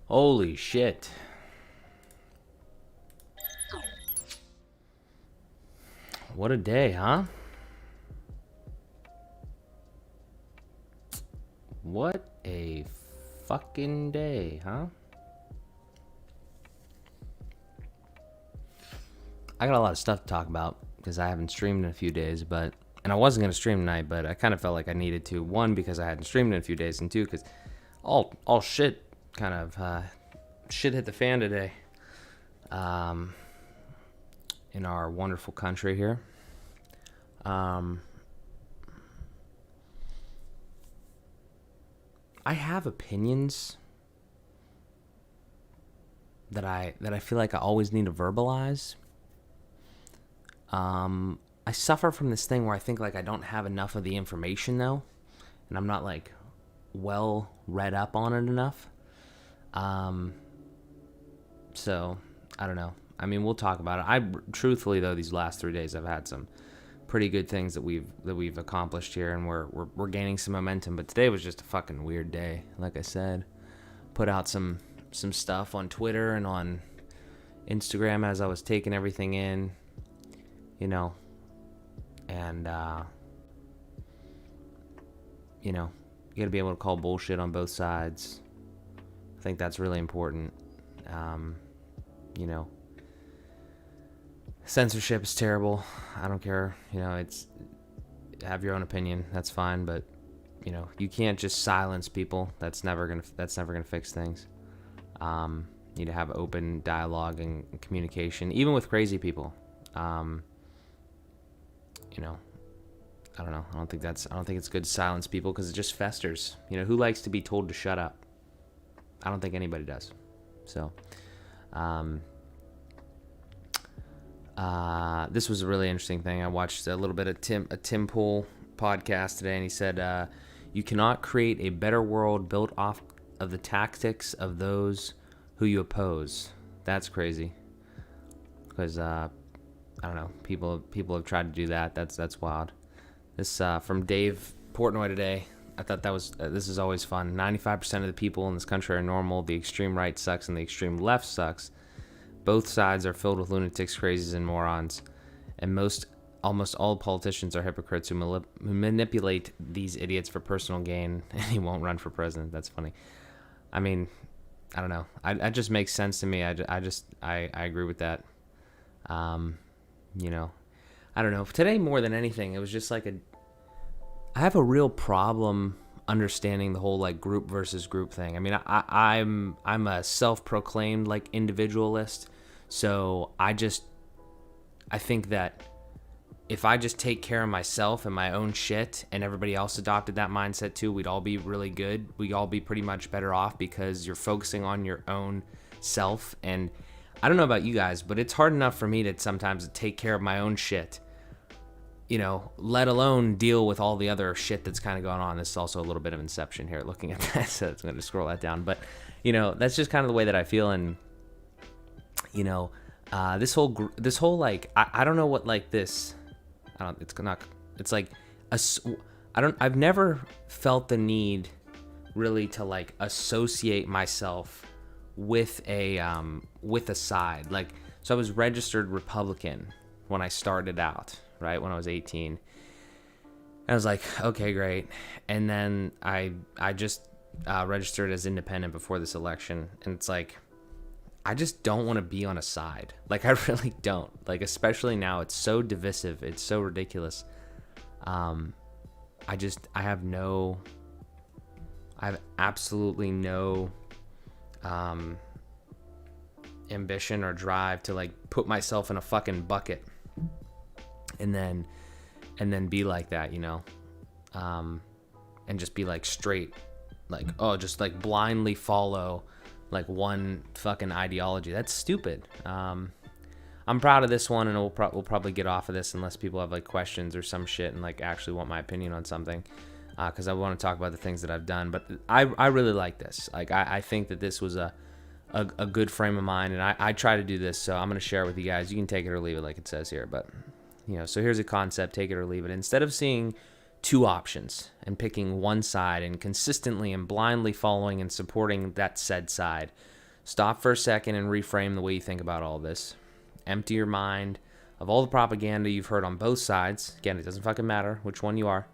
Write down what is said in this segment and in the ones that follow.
Holy shit. What a day, huh? What a fucking day, huh? I got a lot of stuff to talk about because I haven't streamed in a few days, and I wasn't going to stream tonight, but I kind of felt like I needed to. One, because I hadn't streamed in a few days, and two, because all shit kind of shit hit the fan today. In our wonderful country here. I have opinions that I feel like I always need to verbalize. I suffer from this thing where I think like I don't have enough of the information though, and I'm not like well read up on it enough. So I don't know. I mean, we'll talk about it. Truthfully though, these last 3 days I've had some pretty good things that we've accomplished here, and we're gaining some momentum. But today was just a fucking weird day. Like I said, put out some stuff on Twitter and on Instagram as I was taking everything in, you know, and you gotta be able to call bullshit on both sides. I think that's really important. Censorship is terrible. I don't care. It's have your own opinion. That's fine, but you can't just silence people. That's never gonna fix things. You need to have open dialogue and communication, even with crazy people. I don't know. I don't think it's good to silence people because it just festers. Who likes to be told to shut up? I don't think anybody does. So, this was a really interesting thing. I watched a little bit of Tim Pool podcast today, and he said, you cannot create a better world built off of the tactics of those who you oppose. That's crazy. Because, I don't know, people have tried to do that. That's wild. This, from Dave Portnoy today. I thought this is always fun. 95% of the people in this country are normal. The extreme right sucks and the extreme left sucks. Both sides are filled with lunatics, crazies, and morons. And almost all politicians are hypocrites who manipulate these idiots for personal gain, and he won't run for president. That's funny. I mean, I don't know. It just makes sense to me. I agree with that. I don't know. Today, more than anything, it was just like I have a real problem understanding the whole like group versus group thing. I mean, I'm a self-proclaimed like individualist, so I think that if I just take care of myself and my own shit, and everybody else adopted that mindset too, we'd all be really good. We'd all be pretty much better off because you're focusing on your own self. And I don't know about you guys, but it's hard enough for me to sometimes take care of my own shit, let alone deal with all the other shit that's kind of going on. This is also a little bit of Inception here looking at that, so it's going to scroll that down. But, that's just kind of the way that I feel. And, this whole like, I don't know what like this, I've never felt the need really to like associate myself with a side. Like, so I was registered Republican when I started out, right, when I was 18. I was like, okay, great. And then I just registered as independent before this election. And it's like, I just don't want to be on a side. Like, I really don't. Like, especially now, it's so divisive. It's so ridiculous. I have absolutely no ambition or drive to like put myself in a fucking bucket and then be like that, and just be like straight, like, just like blindly follow like one fucking ideology. That's stupid. I'm proud of this one, and we'll probably get off of this unless people have like questions or some shit and like actually want my opinion on something, because I want to talk about the things that I've done. But I really like this. Like, I think that this was a good frame of mind, and I try to do this, so I'm going to share it with you guys. You can take it or leave it like it says here, but so here's a concept, take it or leave it. Instead of seeing two options and picking one side and consistently and blindly following and supporting that said side. Stop for a second and reframe the way you think about all this. Empty your mind of all the propaganda you've heard on both sides. Again, it doesn't fucking matter which one you are.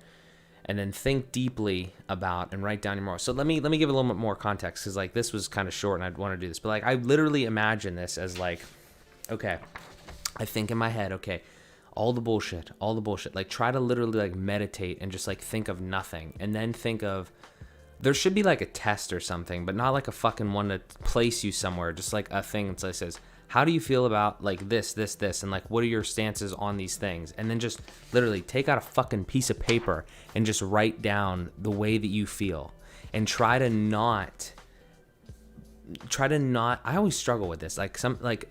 And then think deeply about and write down your morals. So let me give a little bit more context, because like this was kind of short and I'd want to do this. But like I literally imagine this as like, okay, I think in my head, okay, all the bullshit. Like try to literally like meditate and just like think of nothing. And then think of, there should be like a test or something, but not like a fucking one to place you somewhere. Just like a thing that says, how do you feel about like this, and like what are your stances on these things? And then just literally take out a fucking piece of paper and just write down the way that you feel. And try to not, I always struggle with this. Like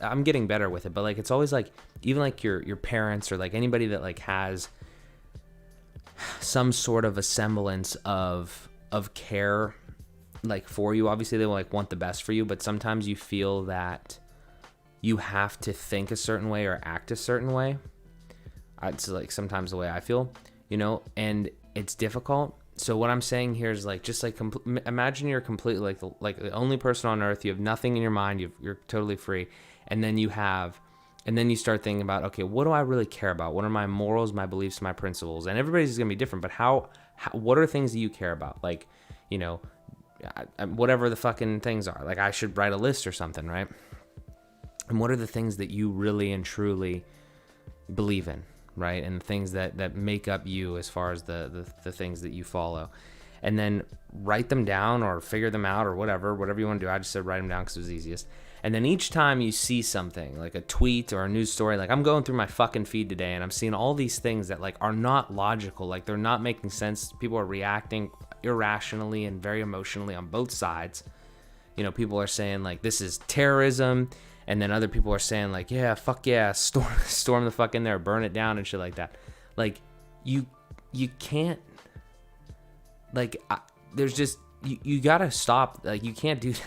I'm getting better with it, but like it's always like, even like your parents or like anybody that like has some sort of a semblance of care like for you. Obviously they will like want the best for you, but sometimes you feel that you have to think a certain way or act a certain way. It's like sometimes the way I feel, and it's difficult. So what I'm saying here is like, just like imagine you're completely like the only person on earth. You have nothing in your mind. You're totally free. And then you start thinking about, okay, what do I really care about? What are my morals, my beliefs, my principles? And everybody's going to be different, but what are things that you care about? Like, whatever the fucking things are. Like I should write a list or something, right? And what are the things that you really and truly believe in, right? And things that make up you as far as the things that you follow. And then write them down or figure them out or whatever you want to do. I just said write them down because it was easiest. And then each time you see something like a tweet or a news story, like I'm going through my fucking feed today and I'm seeing all these things that like are not logical. Like they're not making sense. People are reacting irrationally and very emotionally on both sides. People are saying like this is terrorism. And then other people are saying like, yeah, fuck yeah, storm the fuck in there, burn it down and shit like that. Like you can't, like there's just, you gotta stop. Like you can't do that.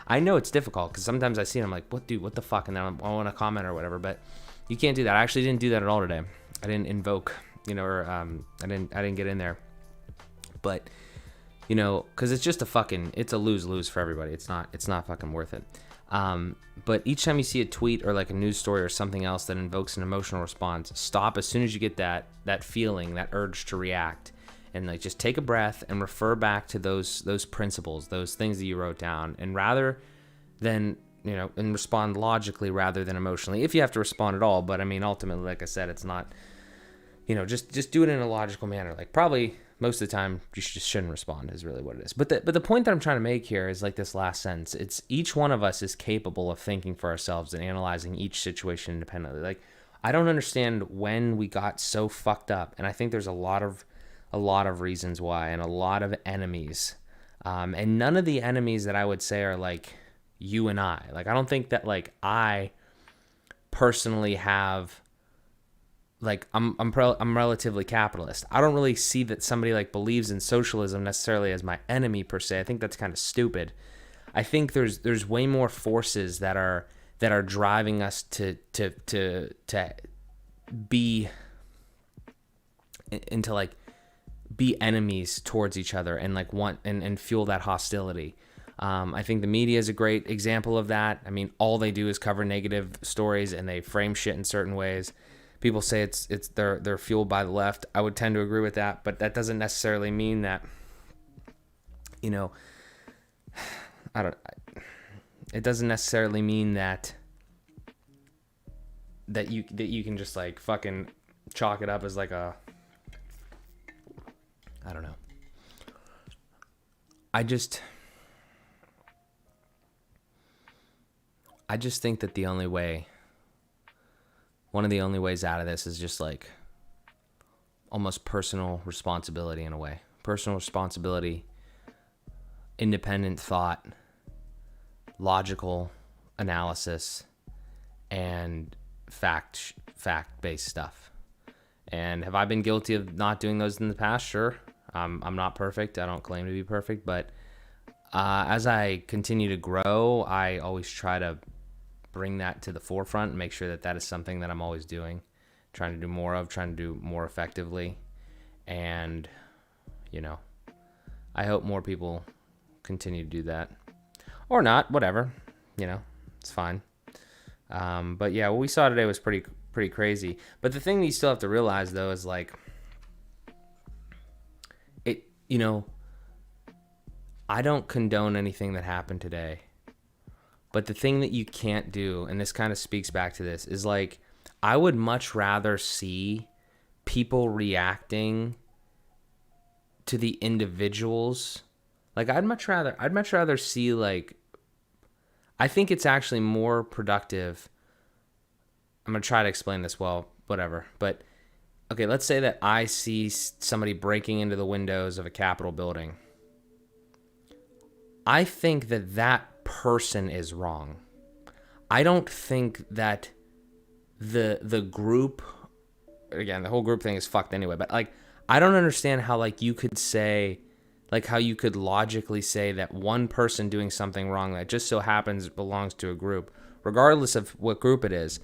I know it's difficult because sometimes I see it, I'm like, what the fuck? And then I want to comment or whatever, but you can't do that. I actually didn't do that at all today. I didn't invoke, or I didn't get in there. But, because it's just it's a lose-lose for everybody. It's not fucking worth it. But each time you see a tweet or like a news story or something else that invokes an emotional response, stop as soon as you get that feeling, that urge to react, and like just take a breath and refer back to those principles, those things that you wrote down, and rather than and respond logically rather than emotionally, if you have to respond at all. But I mean, ultimately, like I said, it's not, just do it in a logical manner. Like probably most of the time you just shouldn't respond is really what it is. But the point that I'm trying to make here is like this last sentence. It's each one of us is capable of thinking for ourselves and analyzing each situation independently. Like I don't understand when we got so fucked up, and I think there's a lot of reasons why, and a lot of enemies. And none of the enemies that I would say are like you and I. Like I don't think that like I personally have, like I'm relatively capitalist. I don't really see that somebody like believes in socialism necessarily as my enemy per se. I think that's kind of stupid. I think there's way more forces that are driving us to be into like be enemies towards each other and like want and fuel that hostility. I think the media is a great example of that. I mean, all they do is cover negative stories and they frame shit in certain ways. People say they're fueled by the left. I would tend to agree with that, but that doesn't necessarily mean that, it doesn't necessarily mean that you can just like fucking chalk it up as like a, I don't know. I just think that one of the only ways out of this is just like almost personal responsibility in a way. Personal responsibility, independent thought, logical analysis, and fact-based stuff. And have I been guilty of not doing those in the past? Sure. I'm not perfect. I don't claim to be perfect, but as I continue to grow, I always try to bring that to the forefront and make sure that is something that I'm always doing, trying to do more effectively. And, I hope more people continue to do that. Or not, whatever. It's fine. But yeah, what we saw today was pretty crazy. But the thing that you still have to realize, though, is like, I don't condone anything that happened today. But the thing that you can't do, and this kind of speaks back to this, is like, I would much rather see people reacting to the individuals. Like, I'd much rather see, like, I think it's actually more productive. I'm going to try to explain this well, whatever. But, okay, let's say that I see somebody breaking into the windows of a Capitol building. I think that person is wrong. I don't think that the group, again, the whole group thing is fucked anyway, but like, I don't understand how, like, you could say, like, how you could logically say that one person doing something wrong that just so happens belongs to a group, regardless of what group it is.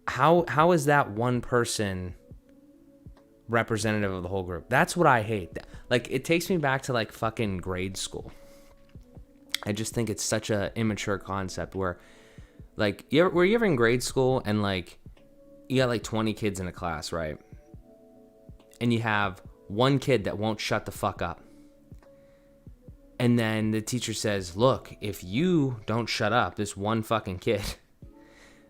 How is that one person representative of the whole group? That's what I hate. Like, it takes me back to, like, fucking grade school. I just think it's such a immature concept where, like, were you ever in grade school and, like, you got, like, 20 kids in a class, right? And you have one kid that won't shut the fuck up. And then the teacher says, look, if you don't shut up, this one fucking kid,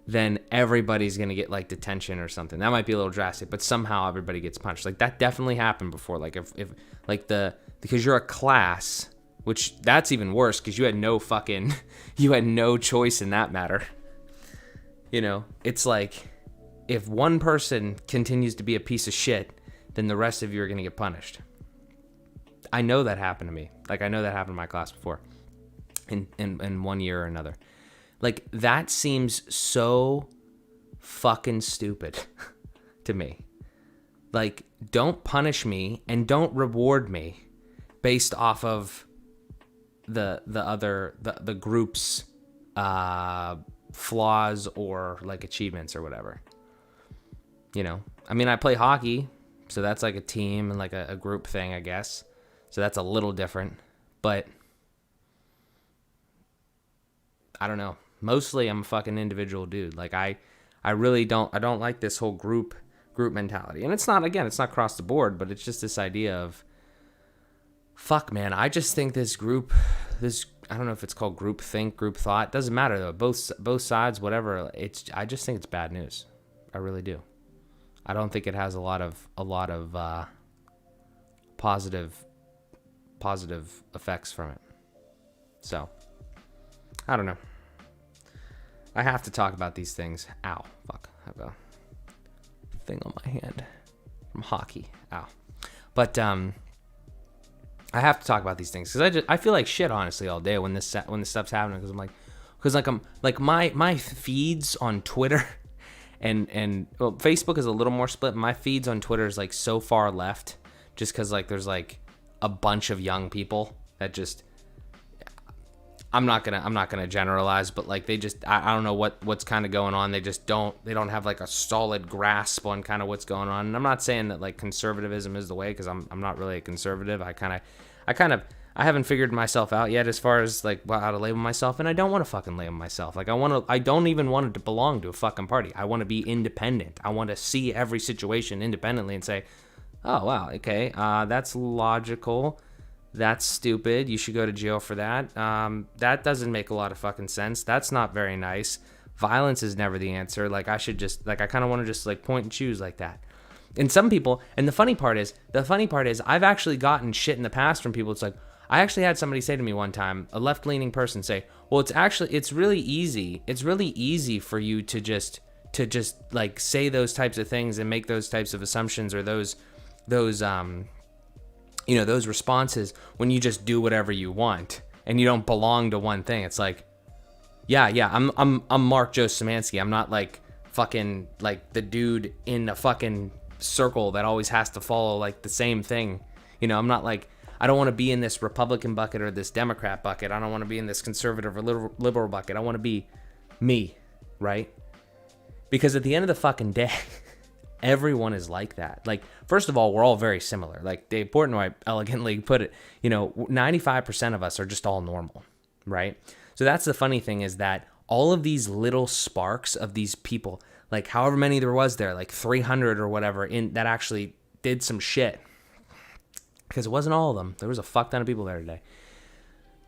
then everybody's going to get, like, detention or something. That might be a little drastic, but somehow everybody gets punched. Like, that definitely happened before. Like, if like, because you're a class, which that's even worse because you had no choice in that matter. It's like, if one person continues to be a piece of shit, then the rest of you are going to get punished. I know that happened to me. Like, I know that happened in my class before in one year or another. Like, that seems so fucking stupid to me. Like, don't punish me and don't reward me based off of the group's flaws or, like, achievements or whatever. I mean, I play hockey, so that's like a team and like a group thing, I guess. So that's a little different, but I don't know. Mostly I'm a fucking individual dude. Like, I really don't like this whole group mentality. And it's not across the board, but it's just this idea of, fuck, man, I just think this, I don't know if it's called group think, group thought. Doesn't matter though. Both sides, whatever. I just think it's bad news. I really do. I don't think it has a lot of positive effects from it. So, I don't know. I have to talk about these things. Ow, fuck. I have a thing on my hand from hockey. Ow. But I have to talk about these things because I feel like shit, honestly, all day when this stuff's happening, because I'm like my feeds on Twitter and well, Facebook is a little more split. My feeds on Twitter is, like, so far left just because, like, there's, like, a bunch of young people that just, I'm not gonna generalize, but, like, they just, I don't know what's kind of going on. They don't have, like, a solid grasp on kind of what's going on. And I'm not saying that, like, conservatism is the way, because I'm not really a conservative. I haven't figured myself out yet as far as, like, how to label myself, and I don't want to fucking label myself. Like, I don't even want to belong to a fucking party. I want to be independent. I want to see every situation independently and say, oh, wow, okay, that's logical. That's stupid. You should go to jail for that. That doesn't make a lot of fucking sense. That's not very nice. Violence is never the answer. Like, I should just, like, I kind of want to just, like, point and choose like that. And some people, and the funny part is, I've actually gotten shit in the past from people. It's like, I actually had somebody say to me one time, a left-leaning person say, well, it's really easy. It's really easy for you to just like say those types of things and make those types of assumptions or those responses when you just do whatever you want and you don't belong to one thing. It's like, yeah, I'm Mark Joe Szymanski. I'm not like fucking like the dude in a fucking circle that always has to follow like the same thing. I'm not like, I don't want to be in this Republican bucket or this Democrat bucket. I don't want to be in this conservative or liberal bucket. I want to be me, right? Because at the end of the fucking day, Everyone is like that. Like, first of all, we're all very similar. Like Dave Portnoy elegantly put it, 95% of us are just all normal, right? So that's the funny thing, is that all of these little sparks of these people, like however many there was there, like 300 or whatever, in that actually did some shit. Because it wasn't all of them. There was a fuck ton of people there today.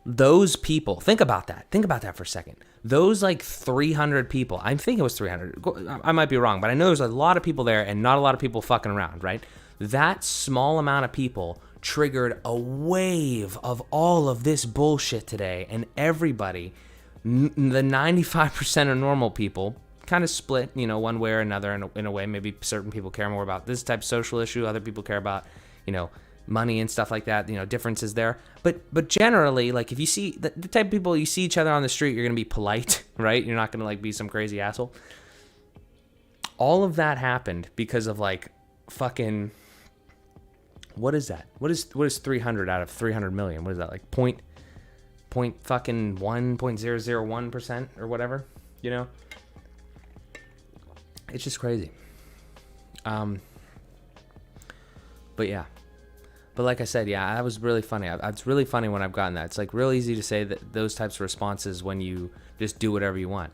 Those people, think about that. Think about that for a second. Those like 300 people, I think it was 300. I might be wrong, but I know there's a lot of people there and not a lot of people fucking around, right? That small amount of people triggered a wave of all of this bullshit today, and everybody, the 95% of normal people, kind of split, one way or another in a way. Maybe certain people care more about this type of social issue. Other people care about, money and stuff like that, differences there. But generally, like if you see the type of people you see each other on the street, you're going to be polite, right? You're not going to like be some crazy asshole. All of that happened because of like fucking, what is that? What is 300 out of 300 million? What is that? Like point fucking 1.001% or whatever, It's just crazy. But yeah. But like I said, yeah, that was really funny. It's really funny when I've gotten that. It's like real easy to say that those types of responses when you just do whatever you want.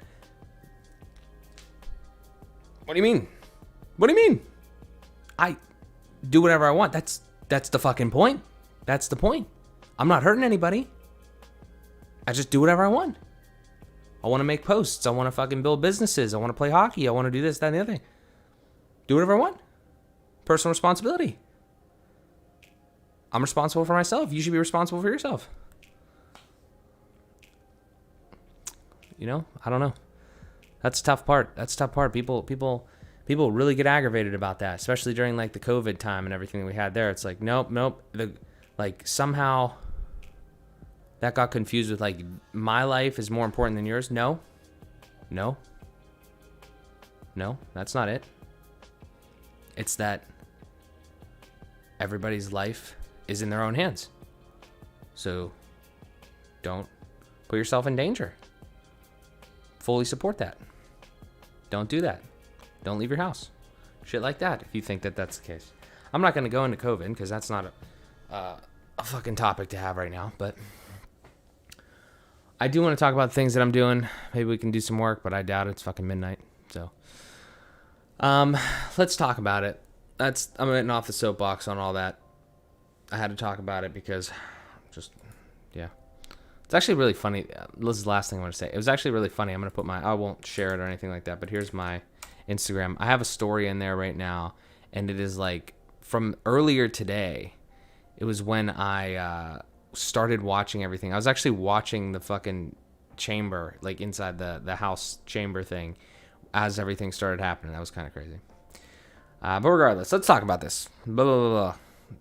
What do you mean? What do you mean? I do whatever I want. That's the fucking point. That's the point. I'm not hurting anybody. I just do whatever I want. I want to make posts. I want to fucking build businesses. I want to play hockey. I want to do this, that, and the other thing. Do whatever I want. Personal responsibility. I'm responsible for myself. You should be responsible for yourself. I don't know. That's the tough part. People really get aggravated about that, especially during like the COVID time and everything that we had there. It's like, nope. Somehow that got confused with like my life is more important than yours. No, that's not it. It's that everybody's life is in their own hands. So don't put yourself in danger. Fully support that. Don't do that. Don't leave your house. Shit like that, if you think that that's the case. I'm not going to go into COVID because that's not a fucking topic to have right now. But I do want to talk about the things that I'm doing. Maybe we can do some work, but I doubt it's fucking midnight. So let's talk about it. I'm getting off the soapbox on all that. I had to talk about it because yeah. It's actually really funny. This is the last thing I want to say. It was actually really funny. I'm going to put I won't share it or anything like that, but here's my Instagram. I have a story in there right now, and it is like from earlier today. It was when I started watching everything. I was actually watching the fucking chamber, like inside the house chamber thing, as everything started happening. That was kind of crazy. But regardless, let's talk about this. Blah, blah, blah, blah.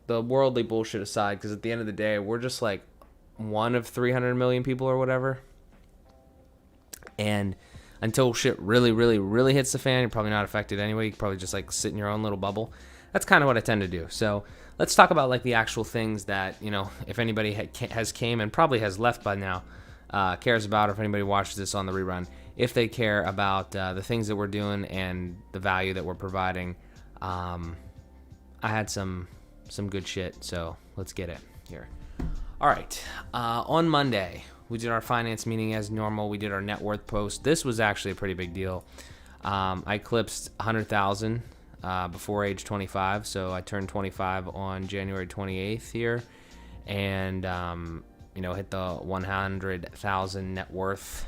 The worldly bullshit aside, because at the end of the day, we're just like one of 300 million people or whatever. And until shit really, really, really hits the fan, you're probably not affected anyway. You can probably just like sit in your own little bubble. That's kind of what I tend to do. So let's talk about like the actual things that, if anybody has came and probably has left by now, cares about, or if anybody watches this on the rerun, if they care about the things that we're doing and the value that we're providing. I had some good shit, so let's get it here. All right. On Monday, we did our finance meeting as normal. We did our net worth post. This was actually a pretty big deal. I eclipsed 100,000 before age 25, so I turned 25 on January 28th here, and hit the 100,000 net worth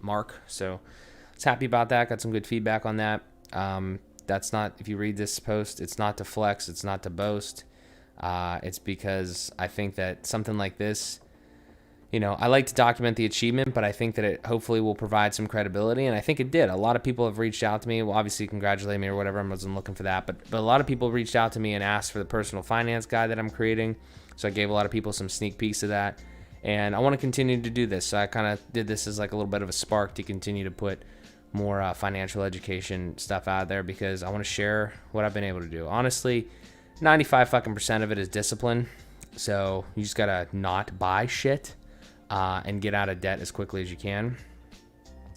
mark. So I was happy about that. Got some good feedback on that. That's not, if you read this post, it's not to flex, it's not to boast. It's because I think that something like this, I like to document the achievement, but I think that it hopefully will provide some credibility, and I think it did. A lot of people have reached out to me, well, obviously congratulate me or whatever, I wasn't looking for that, but a lot of people reached out to me and asked for the personal finance guide that I'm creating, so I gave a lot of people some sneak peeks of that, and I want to continue to do this, so I kind of did this as like a little bit of a spark to continue to put more financial education stuff out there, because I want to share what I've been able to do. Honestly, 95% of it is discipline. So you just gotta not buy shit and get out of debt as quickly as you can.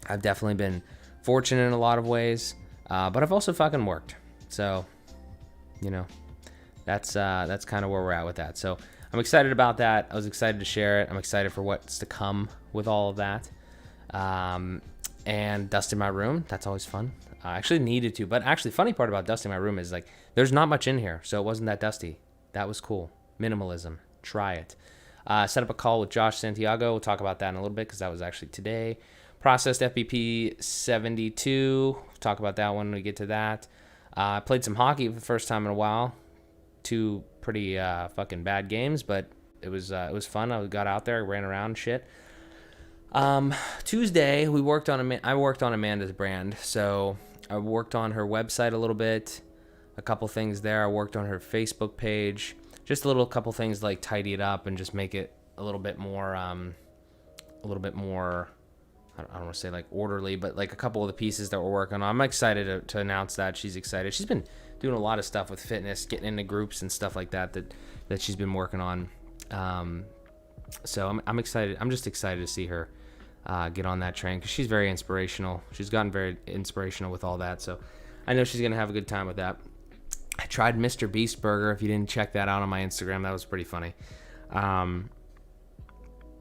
I've definitely been fortunate in a lot of ways. But I've also fucking worked. So, you know, that's kind of where we're at with that. So I'm excited about that. I was excited to share it. I'm excited for what's to come with all of that. And dusting my room, that's always fun. I actually needed to, but actually funny part about dusting my room is like, there's not much in here. So it wasn't that dusty. That was cool. Minimalism. Try it. Set up a call with Josh Santiago. We'll talk about that in a little bit because that was actually today. Processed FBP 72. We'll talk about that when we get to that. I played some hockey for the first time in a while. 2 pretty fucking bad games, but it was fun. I got out there, ran around and shit. Tuesday I worked on Amanda's brand. So I worked on her website a little bit, a couple things there. I worked on her Facebook page, just a couple things like tidy it up and just make it a little bit more, I don't want to say like orderly, but like a couple of the pieces that we're working on. I'm excited to announce that. She's excited. She's been doing a lot of stuff with fitness, getting into groups and stuff like that she's been working on. So I'm excited. I'm just excited to see her get on that train because she's very inspirational. She's gotten very inspirational with all that. So I know she's going to have a good time with that. I tried MrBeast Burger. If you didn't check that out on my Instagram, that was pretty funny.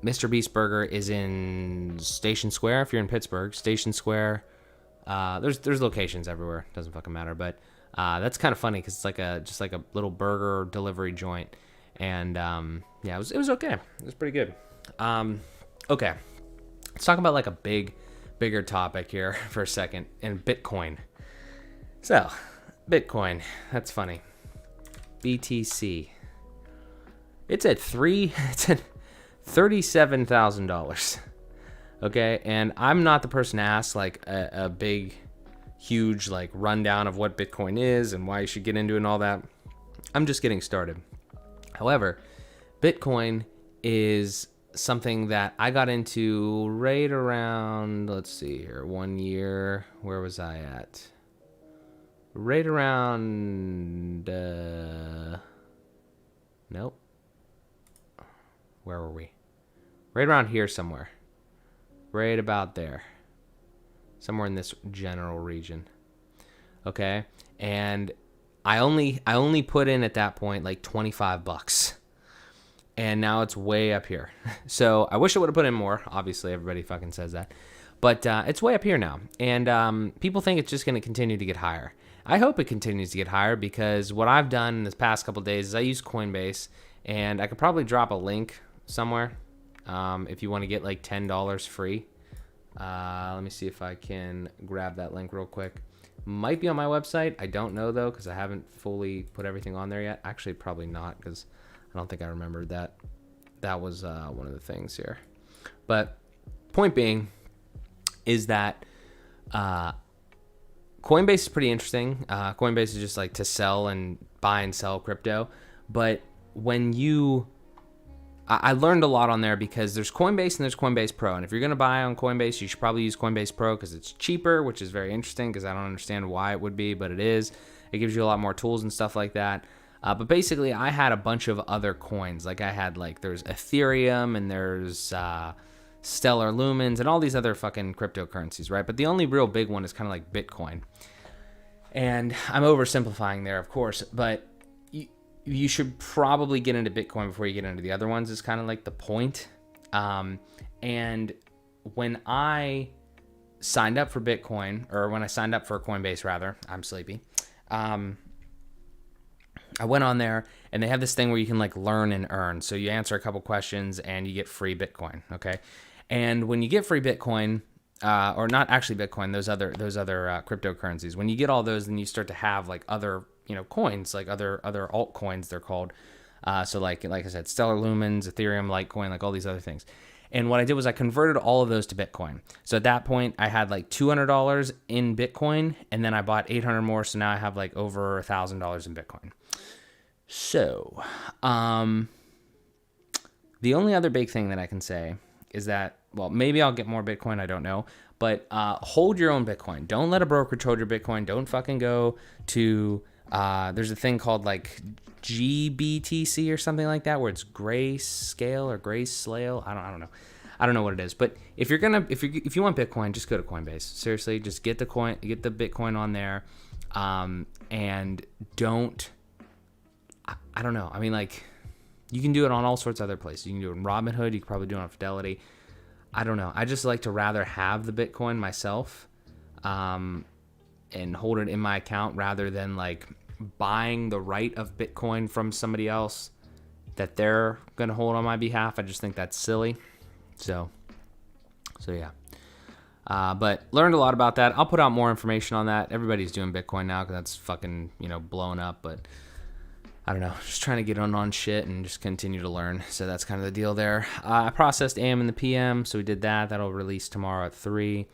MrBeast Burger is in Station Square. If you're in Pittsburgh, Station Square. There's locations everywhere. Doesn't fucking matter. But that's kind of funny because it's just like a little burger delivery joint. And yeah, it was okay. It was pretty good. Okay, let's talk about like a bigger topic here for a second. And Bitcoin. So, Bitcoin. That's funny. BTC. It's at $37,000. Okay, and I'm not the person to ask like a big, huge like rundown of what Bitcoin is and why you should get into it and all that. I'm just getting started. However, Bitcoin is something that I got into right around, let's see here, 1 year. Where was I at? Right around, nope. Where were we? Right around here somewhere. Right about there. Somewhere in this general region. Okay? And I only put in at that point like $25. And now it's way up here. So I wish I would have put in more. Obviously, everybody fucking says that. But it's way up here now. And people think it's just going to continue to get higher. I hope it continues to get higher because what I've done in this past couple of days is I use Coinbase. And I could probably drop a link somewhere if you want to get like $10 free. Let me see if I can grab that link real quick. Might be on my website. I don't know though because I haven't fully put everything on there yet. Actually, probably not because I don't think I remembered that. That was one of the things here. But point being is that Coinbase is pretty interesting. Coinbase is just like to sell and buy and sell crypto. But when I learned a lot on there because there's Coinbase and there's Coinbase Pro. And if you're going to buy on Coinbase, you should probably use Coinbase Pro because it's cheaper, which is very interesting because I don't understand why it would be, but it is. It gives you a lot more tools and stuff like that. But basically, I had a bunch of other coins. Like I had there's Ethereum and there's Stellar Lumens and all these other fucking cryptocurrencies, right? But the only real big one is kind of like Bitcoin. And I'm oversimplifying there, of course, but you should probably get into Bitcoin before you get into the other ones is kind of like the point. And when I signed up for Bitcoin, or when I signed up for Coinbase rather, I'm sleepy. I went on there and they have this thing where you can like learn and earn. So you answer a couple questions and you get free Bitcoin. Okay. And when you get free Bitcoin, or not actually Bitcoin, those other cryptocurrencies, when you get all those, then you start to have like other, coins, like other altcoins they're called. So like I said, Stellar Lumens, Ethereum, Litecoin, like all these other things. And what I did was I converted all of those to Bitcoin. So at that point I had like $200 in Bitcoin and then I bought 800 more. So now I have like over $1,000 in Bitcoin. So, the only other big thing that I can say is that, well, maybe I'll get more Bitcoin. I don't know. But hold your own Bitcoin. Don't let a brokerage hold your Bitcoin. Don't fucking go to, there's a thing called like GBTC or something like that where it's Grayscale or Grayscale. I don't know. I don't know what it is, but if you want Bitcoin, just go to Coinbase. Seriously, just get the Bitcoin on there, and don't. I don't know. I mean, like, you can do it on all sorts of other places. You can do it in Robinhood. You can probably do it on Fidelity. I don't know. I just like to rather have the Bitcoin myself, and hold it in my account rather than like buying the right of Bitcoin from somebody else that they're going to hold on my behalf. I just think that's silly. So yeah. But learned a lot about that. I'll put out more information on that. Everybody's doing Bitcoin now because that's fucking, blowing up. But I don't know. Just trying to get on shit and just continue to learn. So that's kind of the deal there. I processed AM and the PM. So we did that. That'll release tomorrow at 3.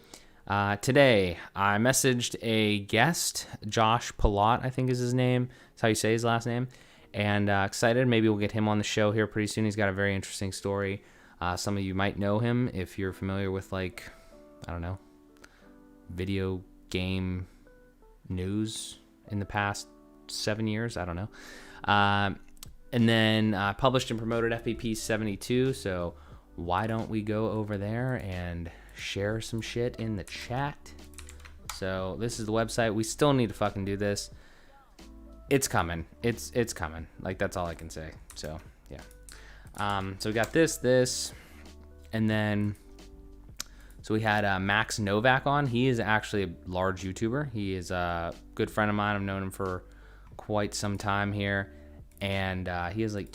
Today, I messaged a guest, Josh Palat, I think is his name. That's how you say his last name. And excited. Maybe we'll get him on the show here pretty soon. He's got a very interesting story. Some of you might know him if you're familiar with, like, I don't know, video game news in the past 7 years. I don't know. And then published and promoted FBP 72. So why don't we go over there and share some shit in the chat? So this is the website. We still need to fucking do this. It's coming. It's coming. Like, that's all I can say. So yeah. So we got this, and then so we had Max Novak on. He is actually a large YouTuber. He is a good friend of mine. I've known him for quite some time here, and he has like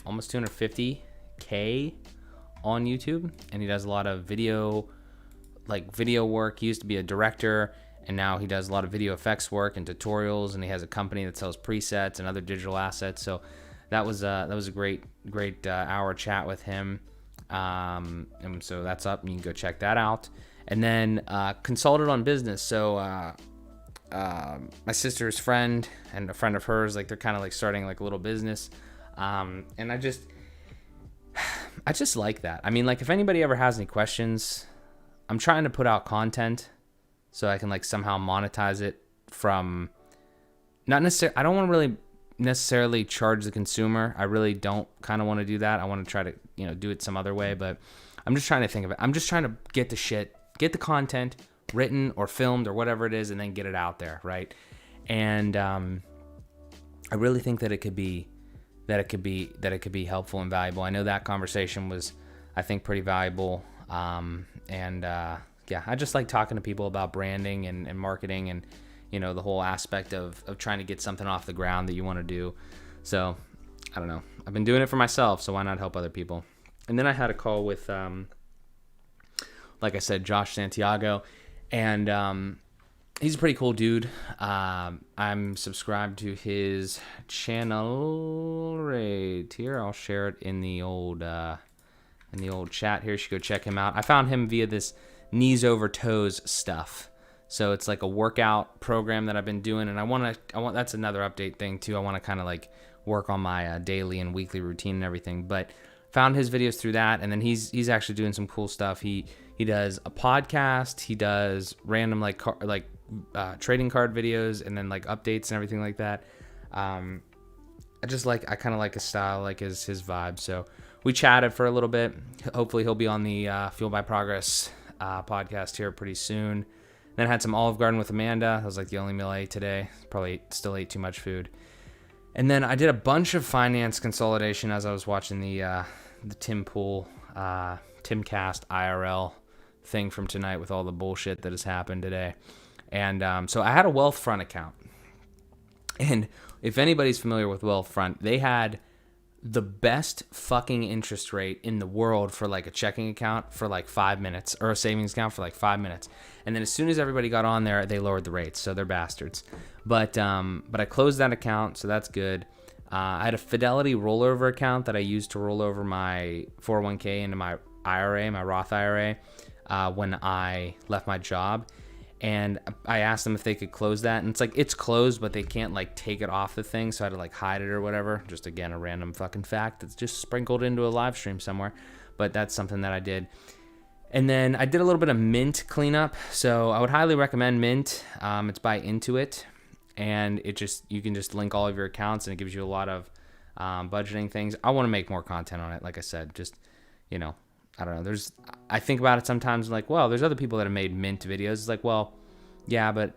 almost 250K on YouTube, and he does a lot of video work. He used to be a director, and now he does a lot of video effects work and tutorials, and he has a company that sells presets and other digital assets. So that was a great hour chat with him. And so that's up, and you can go check that out. And then Consulted on Business. So my sister's friend and a friend of hers, like, they're kind of like starting like a little business, and I just like that. I mean, like, if anybody ever has any questions, I'm trying to put out content so I can like somehow monetize it from not necessarily. I don't want to really necessarily charge the consumer. I really don't kind of want to do that. I want to try to, do it some other way, but I'm just trying to think of it. I'm just trying to get the content written or filmed or whatever it is, and then get it out there, right? And I really think that it could be helpful and valuable. I know that conversation was, I think, pretty valuable. Yeah, I just like talking to people about branding and marketing and, the whole aspect of trying to get something off the ground that you want to do. So I don't know. I've been doing it for myself, so why not help other people? And then I had a call with, like I said, Josh Santiago, and he's a pretty cool dude. I'm subscribed to his channel right here. I'll share it in the old chat here. You should go check him out. I found him via this knees over toes stuff. So it's like a workout program that I've been doing, and I want that's another update thing too. I want to kind of like work on my daily and weekly routine and everything. But found his videos through that, and then he's actually doing some cool stuff. He does a podcast. He does random trading card videos, and then like updates and everything like that. I kind of like his style, like his vibe. So we chatted for a little bit. Hopefully he'll be on the Fuel by Progress podcast here pretty soon. Then I had some Olive Garden with Amanda. That was like the only meal I ate today. Probably still ate too much food. And then I did a bunch of finance consolidation as I was watching the Tim Pool, Timcast IRL thing from tonight with all the bullshit that has happened today. And so I had a Wealthfront account. And if anybody's familiar with Wealthfront, they had the best fucking interest rate in the world for like a checking account for like 5 minutes, or a savings account for like 5 minutes. And then as soon as everybody got on there, they lowered the rates. So they're bastards. But I closed that account, so that's good. I had a Fidelity rollover account that I used to roll over my 401k into my IRA, my Roth IRA, when I left my job. And I asked them if they could close that, and it's like, it's closed, but they can't like take it off the thing, so I had to like hide it or whatever. Just, again, a random fucking fact that's just sprinkled into a live stream somewhere, but that's something that I did. And then I did a little bit of Mint cleanup, so I would highly recommend Mint. It's by Intuit, and you can just link all of your accounts, and it gives you a lot of budgeting things. I want to make more content on it, like I said, just I don't know. I think about it sometimes like, well, there's other people that have made mint videos. It's like, well, yeah, but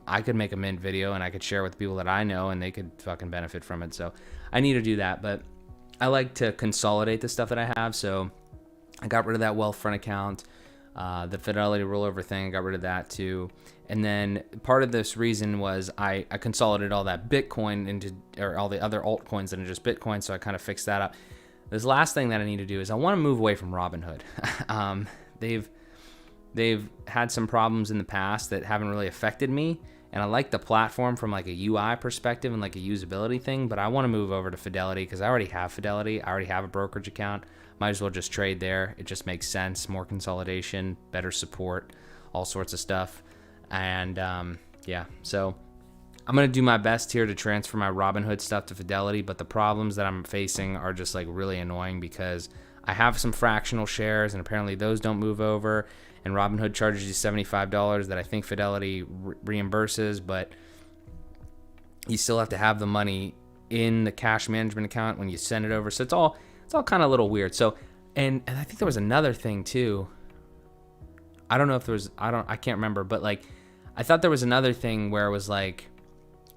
I could make a mint video and I could share with people that I know and they could fucking benefit from it. So I need to do that, but I like to consolidate the stuff that I have. So I got rid of that Wealthfront account, the Fidelity rollover thing. I got rid of that too. And then part of this reason was I consolidated all that Bitcoin into, or all the other altcoins than just Bitcoin. So I kind of fixed that up. This last thing that I need to do is I want to move away from Robinhood. They've had some problems in the past that haven't really affected me. And I like the platform from like a UI perspective and like a usability thing, but I want to move over to Fidelity because I already have Fidelity. I already have a brokerage account. Might as well just trade there. It just makes sense. More consolidation, better support, all sorts of stuff. And yeah, so I'm going to do my best here to transfer my Robinhood stuff to Fidelity, but the problems that I'm facing are just like really annoying because I have some fractional shares and apparently those don't move over. And Robinhood charges you $75 that I think Fidelity reimburses, but you still have to have the money in the cash management account when you send it over. So it's all kind of a little weird. So, and I think there was another thing too. I don't know if there was, I can't remember, but like, I thought there was another thing where it was like,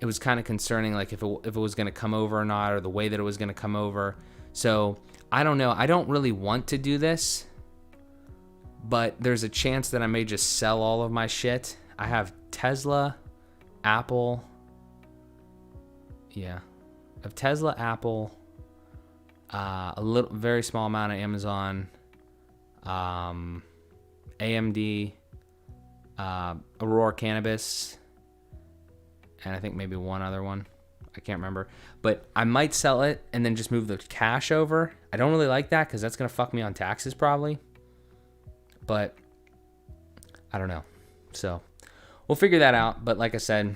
it was kind of concerning, like if it was going to come over or not, or the way that it was going to come over. So I don't know. I don't really want to do this, but there's a chance that I may just sell all of my shit. I have Tesla, Apple. Yeah. I have Tesla, Apple, a very small amount of Amazon, AMD, Aurora Cannabis, and I think maybe one other one. I can't remember. But I might sell it and then just move the cash over. I don't really like that because that's going to fuck me on taxes probably. But I don't know. So we'll figure that out. But like I said,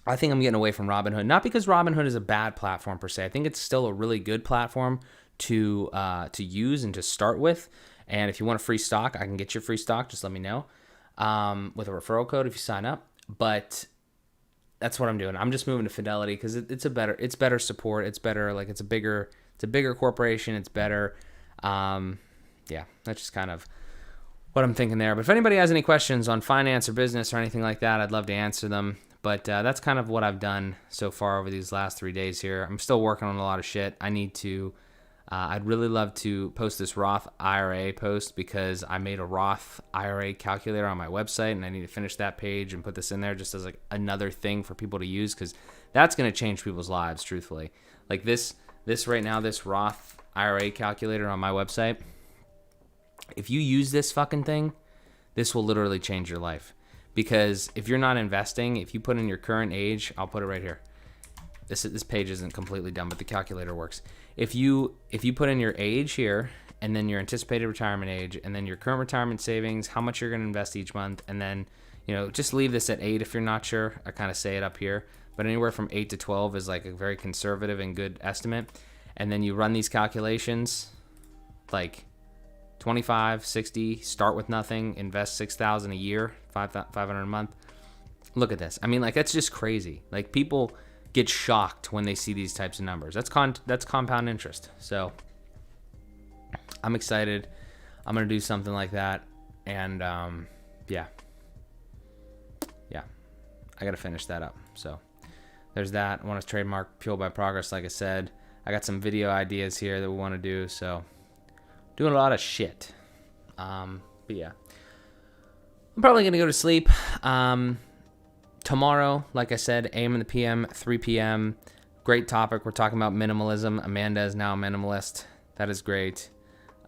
I think I'm getting away from Robinhood. Not because Robinhood is a bad platform per se. I think it's still a really good platform to use and to start with. And if you want a free stock, I can get you free stock. Just let me know with a referral code if you sign up. But that's what I'm doing. I'm just moving to Fidelity because it's better support. It's better, like it's a bigger corporation. It's better. Yeah, that's just kind of what I'm thinking there. But if anybody has any questions on finance or business or anything like that, I'd love to answer them. But that's kind of what I've done so far over these last 3 days here. I'm still working on a lot of shit. I need to, I'd really love to post this Roth IRA post because I made a Roth IRA calculator on my website and I need to finish that page and put this in there just as like another thing for people to use because that's going to change people's lives, truthfully. Like this right now, this Roth IRA calculator on my website, if you use this fucking thing, this will literally change your life. Because if you're not investing, if you put in your current age, I'll put it right here. This page isn't completely done, but the calculator works. If you put in your age here, and then your anticipated retirement age, and then your current retirement savings, how much you're going to invest each month, and then just leave this at 8 if you're not sure. I kind of say it up here, but anywhere from 8 to 12 is like a very conservative and good estimate. And then you run these calculations, like 25, 60, start with nothing, invest $6,000 a year, $500 a month. Look at this. I mean, like, that's just crazy. Like, people get shocked when they see these types of numbers. That's compound interest. So I'm excited. I'm going to do something like that. And yeah, I got to finish that up. So there's that. I want to trademark Fueled by Progress, like I said. I got some video ideas here that we want to do. So doing a lot of shit. But yeah, I'm probably going to go to sleep. Tomorrow, like I said, AM in the PM, 3 p.m. Great topic. We're talking about minimalism. Amanda is now a minimalist. That is great.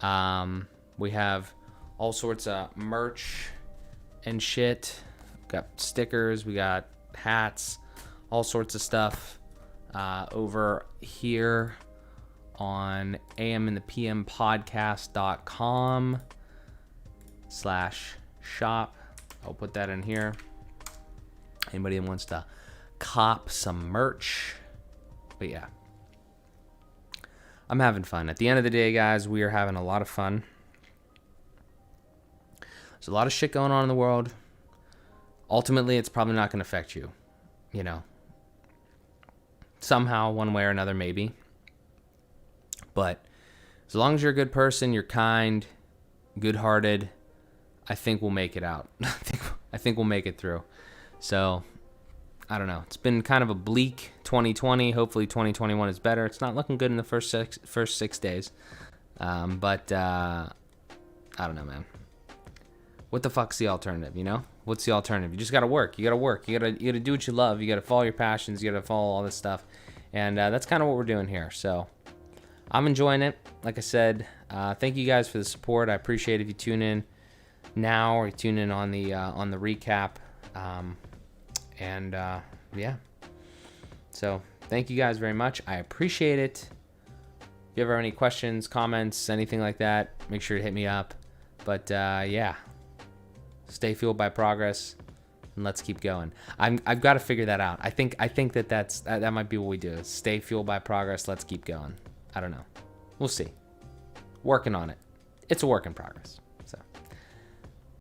We have all sorts of merch and shit. We got stickers. We got hats. All sorts of stuff over here on aminthepmpodcast.com/shop. I'll put that in here. Anybody that wants to cop some merch. But yeah, I'm having fun. At the end of the day, guys, we are having a lot of fun. There's a lot of shit going on in the world. Ultimately, it's probably not going to affect you. Somehow, one way or another, maybe. But As long as you're a good person, you're kind, good-hearted, I think we'll make it out. I think we'll make it through. So, I don't know. It's been kind of a bleak 2020. Hopefully 2021 is better. It's not looking good in the first 6 days. But I don't know, man. What the fuck's the alternative, you know? What's the alternative? You just got to work. You got to work. You got to do what you love. You got to follow your passions. You got to follow all this stuff. And that's kind of what we're doing here. So, I'm enjoying it. Like I said, thank you guys for the support. I appreciate it if you tune in now or you tune in on the recap. Yeah. So thank you guys very much. I appreciate it. If you ever have any questions, comments, anything like that, make sure to hit me up. But yeah, stay fueled by progress. And let's keep going. I've got to figure that out. I think that might be what we do. Stay fueled by progress. Let's keep going. I don't know. We'll see. Working on it. It's a work in progress.